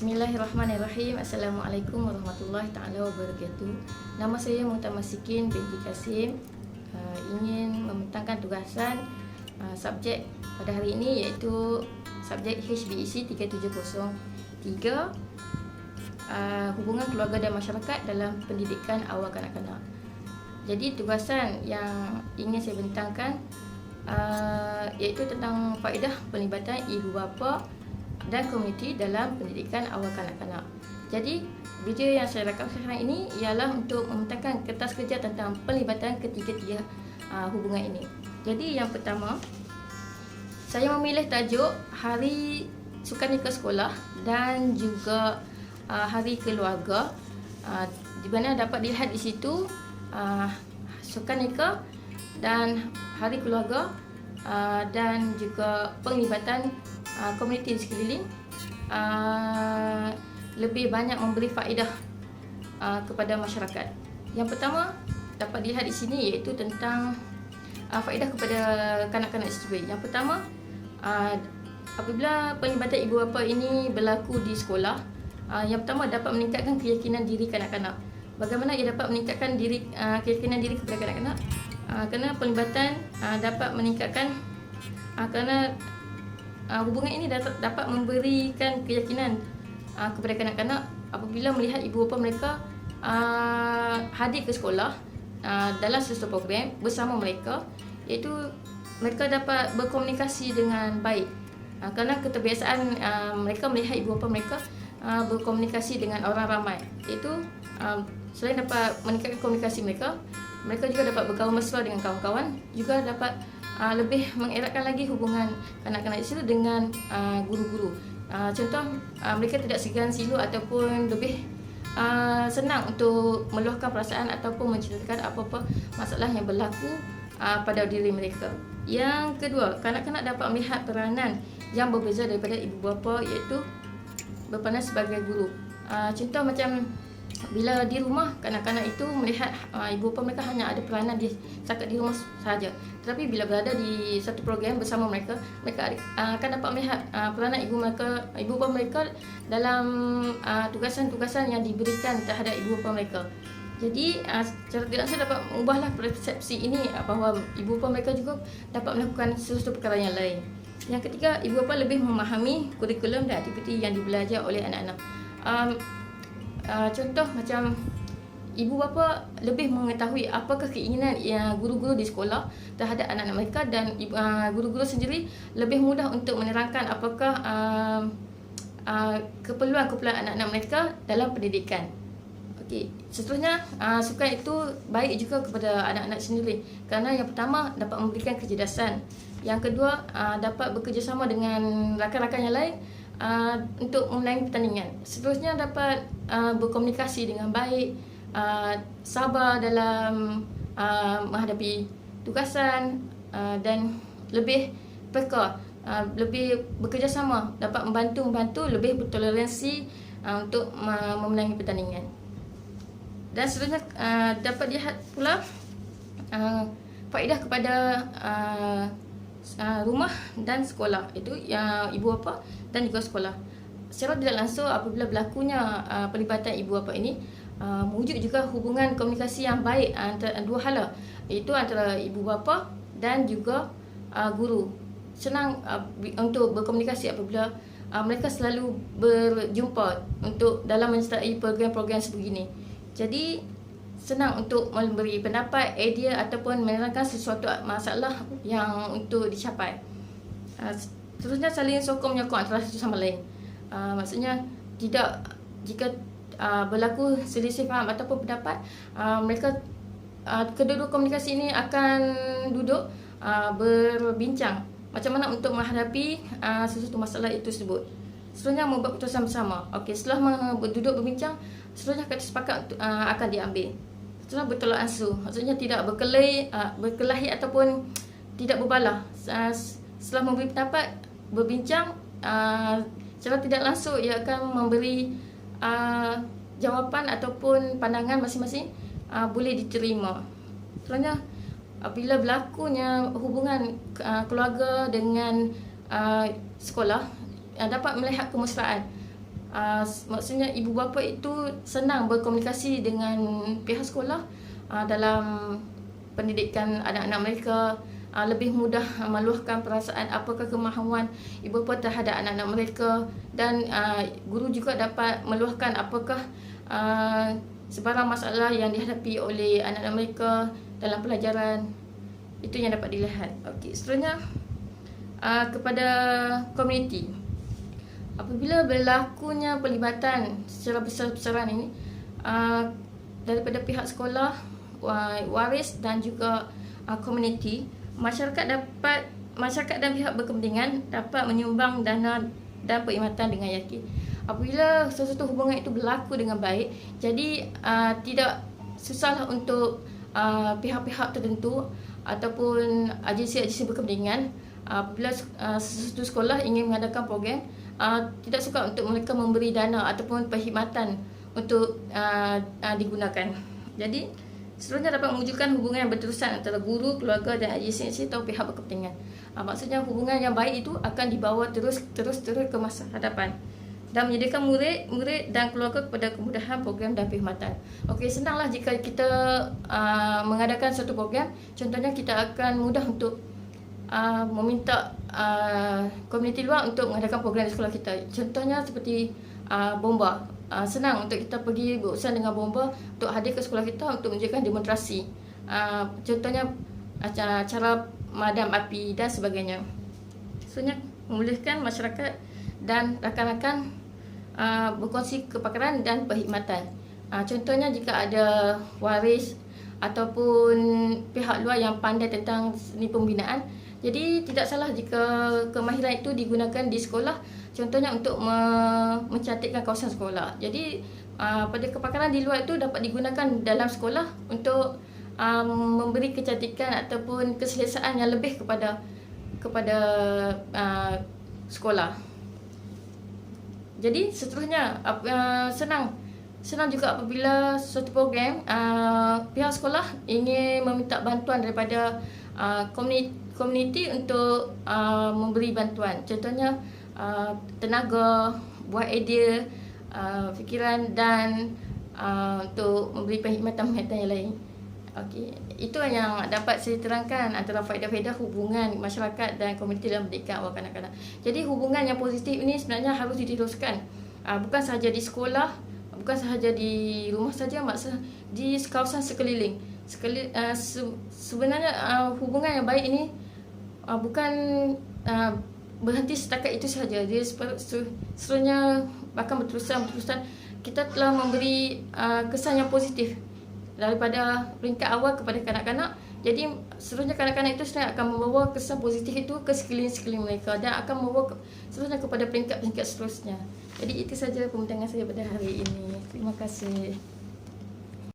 Bismillahirrahmanirrahim. Assalamualaikum warahmatullahi taala wabarakatuh. Nama saya Mutamassikin binti Kasim. Ingin membentangkan tugasan subjek pada hari ini, iaitu subjek HBEC 3703, hubungan keluarga dan masyarakat dalam pendidikan awal kanak-kanak. Jadi tugasan yang ingin saya bentangkan iaitu tentang faedah pelibatan ibu bapa dan komuniti dalam pendidikan awal kanak-kanak. Jadi video yang saya rakam sekarang ini ialah untuk membentangkan kertas kerja tentang pelibatan ketiga-tiga hubungan ini. Jadi yang pertama, saya memilih tajuk Hari Sukanika Sekolah dan juga Hari Keluarga, di mana dapat dilihat di situ Sukanika dan Hari Keluarga dan juga penglibatan komuniti di sekeliling lebih banyak memberi faedah kepada masyarakat. Yang pertama dapat dilihat di sini iaitu tentang faedah kepada kanak-kanak siswa. Yang pertama, apabila penglibatan ibu bapa ini berlaku di sekolah, yang pertama dapat meningkatkan keyakinan diri kanak-kanak. Bagaimana ia dapat meningkatkan keyakinan diri kepada kanak-kanak? Kerana pelibatan dapat meningkatkan, kerana hubungan ini dapat memberikan keyakinan kepada kanak-kanak apabila melihat ibu bapa mereka hadir ke sekolah dalam sesuatu program bersama mereka, iaitu mereka dapat berkomunikasi dengan baik. Kerana keterbiasaan mereka melihat ibu bapa mereka berkomunikasi dengan orang ramai, iaitu selain dapat meningkatkan komunikasi mereka, mereka juga dapat berkawan mesra dengan kawan-kawan, juga dapat lebih mengeratkan lagi hubungan kanak-kanak itu dengan guru-guru. Contoh, mereka tidak segan silu ataupun lebih senang untuk meluahkan perasaan ataupun menceritakan apa-apa masalah yang berlaku pada diri mereka. Yang kedua, kanak-kanak dapat melihat peranan yang berbeza daripada ibu bapa, iaitu berperanan sebagai guru. Contoh macam bila di rumah, kanak-kanak itu melihat ibu bapa mereka hanya ada peranan setakat di rumah sahaja. Tetapi bila berada di satu program bersama mereka, mereka akan dapat melihat peranan ibu bapa mereka dalam tugasan-tugasan yang diberikan terhadap ibu bapa mereka. Jadi secara tidak langsung dapat mengubahlah persepsi ini bahawa ibu bapa mereka juga dapat melakukan sesuatu perkara yang lain. Yang ketiga, ibu bapa lebih memahami kurikulum dan aktiviti yang dibelajar oleh anak-anak. Contoh macam ibu bapa lebih mengetahui apakah keinginan guru-guru di sekolah terhadap anak-anak mereka, dan guru-guru sendiri lebih mudah untuk menerangkan apakah keperluan-keperluan anak-anak mereka dalam pendidikan. Okey, seterusnya, sukan itu baik juga kepada anak-anak sendiri, kerana yang pertama dapat memberikan kecerdasan, yang kedua dapat bekerjasama dengan rakan-rakan yang lain untuk memenangi pertandingan. Seterusnya dapat berkomunikasi dengan baik, sabar dalam menghadapi tugasan, dan lebih peka, lebih bekerjasama, dapat membantu, lebih bertoleransi untuk memenangi pertandingan. Dan seterusnya dapat dilihat pula faedah kepada rumah dan sekolah, itu ibu bapa dan juga sekolah. Secara tidak langsung, apabila berlakunya pelibatan ibu bapa ini, mewujud juga hubungan komunikasi yang baik antara dua hala, iaitu antara ibu bapa dan juga guru. Senang untuk berkomunikasi apabila mereka selalu berjumpa untuk dalam menyertai program-program sebegini. Jadi senang untuk memberi pendapat, idea ataupun menerangkan sesuatu masalah yang untuk dicapai. Seterusnya, saling sokong-menyokong antara satu sama lain. Maksudnya jika berlaku selisih faham ataupun pendapat, mereka kedua-dua komunikasi ini akan duduk berbincang macam mana untuk menghadapi sesuatu masalah itu tersebut. Seterusnya, membuat keputusan bersama. Okey, setelah duduk berbincang, seterusnya kata sepakat akan diambil. Setelah bertolak ansur, maksudnya tidak berkelahi ataupun tidak berbalah. Setelah memberi pendapat, berbincang, secara tidak langsung ia akan memberi jawapan ataupun pandangan masing-masing boleh diterima. Seterusnya, apabila berlakunya hubungan keluarga dengan sekolah, dapat melihat kemesraan. Maksudnya ibu bapa itu senang berkomunikasi dengan pihak sekolah dalam pendidikan anak-anak mereka, lebih mudah meluahkan perasaan apakah kemahuan ibu bapa terhadap anak-anak mereka, dan guru juga dapat meluahkan apakah sebarang masalah yang dihadapi oleh anak-anak mereka dalam pelajaran. Itu yang dapat dilihat. Okey, seterusnya kepada komuniti. Apabila berlakunya pelibatan secara besar-besaran ini daripada pihak sekolah, waris dan juga komuniti, masyarakat dan pihak berkepentingan dapat menyumbang dana dan perkhidmatan dengan yakin. Apabila sesuatu hubungan itu berlaku dengan baik, jadi tidak susahlah untuk pihak-pihak tertentu ataupun agensi-agensi berkepentingan apabila sesuatu sekolah ingin mengadakan program, tidak suka untuk mereka memberi dana ataupun perkhidmatan untuk digunakan. Jadi seterusnya dapat mewujudkan hubungan yang berterusan antara guru, keluarga dan agensi atau pihak berkepentingan. Maksudnya hubungan yang baik itu akan dibawa terus ke masa hadapan dan menyediakan murid dan keluarga kepada kemudahan program dan perkhidmatan. Okey, senanglah jika kita mengadakan suatu program. Contohnya kita akan mudah untuk meminta komuniti luar untuk mengadakan program di sekolah kita. Contohnya seperti bomba. Senang untuk kita pergi berurusan dengan bomba untuk hadir ke sekolah kita untuk menjalankan demonstrasi. Contohnya cara madam api dan sebagainya. Maksudnya memulihkan masyarakat dan rakan-rakan berkongsi kepakaran dan perkhidmatan. Contohnya jika ada waris ataupun pihak luar yang pandai tentang seni pembinaan, jadi tidak salah jika kemahiran itu digunakan di sekolah, contohnya untuk mencantikkan kawasan sekolah. Jadi pada kepakaran di luar itu dapat digunakan dalam sekolah untuk memberi kecantikan ataupun keselesaan yang lebih kepada sekolah. Jadi seterusnya senang juga apabila suatu program pihak sekolah ingin meminta bantuan daripada komuniti untuk memberi bantuan. Contohnya tenaga, buah idea, fikiran dan untuk memberi perkhidmatan yang lain. Okey, itu yang dapat saya terangkan antara faedah-faedah hubungan masyarakat dan komuniti dalam pendidikan awal kanak-kanak. Jadi hubungan yang positif ini sebenarnya harus diteruskan. Bukan sahaja di sekolah, bukan sahaja di rumah saja, maksudnya di kawasan sekeliling. Sebenarnya hubungan yang baik ini bukan berhenti setakat itu sahaja. Dia seterusnya bahkan berterusan. Kita telah memberi kesan yang positif daripada peringkat awal kepada kanak-kanak. Jadi seterusnya kanak-kanak itu sebenarnya akan membawa kesan positif itu ke sekeliling mereka dan akan membawa seterusnya kepada peringkat-peringkat seterusnya. Jadi itu saja pembincangan saya pada hari ini. Terima kasih.